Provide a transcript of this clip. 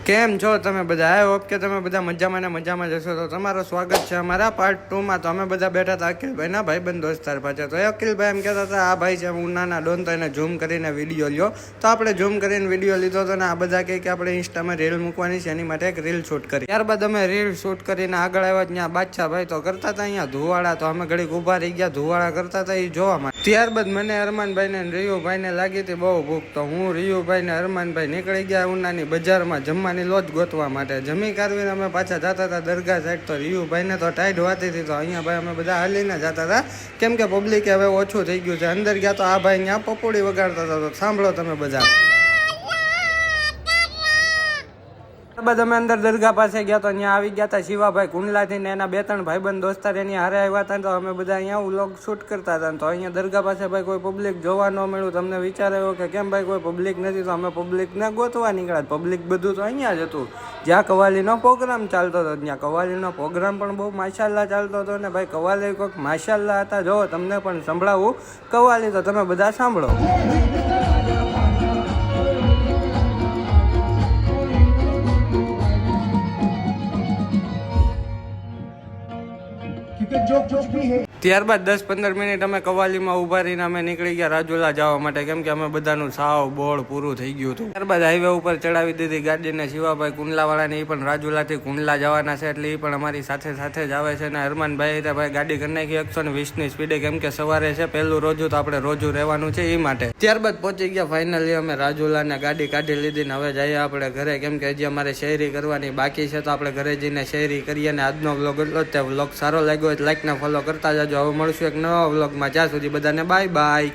કેમ છો તમે બધા? આઈ હોપ કે તમે બધા મજામાં ને મજામાં જશો. તો તમારું સ્વાગત છે અમારા પાર્ટ 2 માં. તો અમે બધા બેઠા હતા અખિલભાઈના ભાઈબંધ દોસ્તાર પાસે. તો અખિલભાઈ એમ કહેતા હતા આ ભાઈ છે ઉનાના ડોન, તો એને ઝૂમ કરીને વિડીયો લ્યો. તો આપણે ઝૂમ કરીને વિડીયો લીધો હતો ને આ બધા કહે કે આપણે ઇન્સ્ટામાં રીલ મૂકવાની છે, એની માટે એક રીલ શૂટ કરી. ત્યારબાદ અમે રીલ શૂટ કરીને આગળ આવ્યા. ત્યાં બાદશાહ ભાઈ તો કરતા હતા અહીંયા ધુવાડા. તો અમે ઘડીક ઊભા રહી ગયા, ધુવાડા કરતા હતા એ જોવા માટે. ત્યારબાદ મને અરમાનભાઈ ને રિયુભાઈને લાગી હતી બહુ ભૂખ. તો હું રિયુભાઈ ને અરમાનભાઈ નીકળી ગયા ઉનાની બજારમાં જમવાની લોજ ગોતવા માટે. જમી કારવીને અમે પાછા જતા હતા દરગાહ સાઈડ. તો રિયુભાઈને તો ટાઈટ વાતી હતી. તો અહીંયા ભાઈ અમે બધા હાલીને જતા હતા, કેમ કે પબ્લિક હવે ઓછું થઈ ગયું છે. અંદર ગયા તો આ ભાઈ અહીંયા પપોડી વગાડતા હતા. તો સાંભળો તમે બધા. ત્યારબાદ અમે અંદર દરગાહ પાસે ગયા તો અહીંયા આવી ગયા હતા શિવાભાઈ કુંડલાથી ને એના 2-3 ભાઈબંધ દોસ્તાર એની હારે આવ્યા હતા. તો અમે બધા અહીંયા વ્લોગ શૂટ કરતા હતા. તો અહીંયા દરગાહ પાસે ભાઈ કોઈ પબ્લિક જોવા ન મળ્યું. તમને વિચાર આવ્યો કે કેમ ભાઈ કોઈ પબ્લિક નથી? તો અમે પબ્લિકને ગોતવા નીકળ્યા. પબ્લિક બધું તો અહીંયા જ હતું જ્યાં કવાલીનો પ્રોગ્રામ ચાલતો હતો. ત્યાં કવાલીનો પ્રોગ્રામ પણ બહુ માશાલ્લાહ ચાલતો હતો. ને ભાઈ કવાલી કોઈક માશાલ્લાહ હતા. જો તમને પણ સંભળાવું કવાલી, તો તમે બધા સાંભળો. ત્યારબાદ 10-15 મિનિટ અમે કવાલીમાં ઉભા રહીને અમે નીકળી ગયા રાજુલા જવા માટે, કેમ કે અમે બધાનું સાવ બોળ પૂરું થઈ ગયું હતું. ત્યારબાદ હાઈવે ઉપર ચડાવી દીધી ગાડીને. શિવાભાઈ કુંડલાવાળાને એ પણ રાજુલાથી કુંડલા જવાના છે, એટલે એ પણ અમારી સાથે સાથે જ આવે છે. અને હરમાનભાઈ ભાઈ ગાડી કરી નાખી 120ની સ્પીડે, કેમ કે સવારે છે પહેલું રોજુ, તો આપણે રોજુ રહેવાનું છે એ માટે. ત્યારબાદ પહોંચી ગયા ફાઇનલી અમે રાજુલાને. ગાડી કાઢી લીધી ને હવે જઈએ આપણે ઘરે, કેમ કે હજી અમારે શહેરી કરવાની બાકી છે. તો આપણે ઘરે જઈને શહેરી કરીએ. ને આજનો વ્લોગ એટલો જ. વ્લોગ સારો લાગ્યો હોય તો લાઈક ને ફોલો કરતા જાજો. હવે મળશું એક નવા વ્લોગમાં. જ્યાં સુધી બધાને બાય બાય.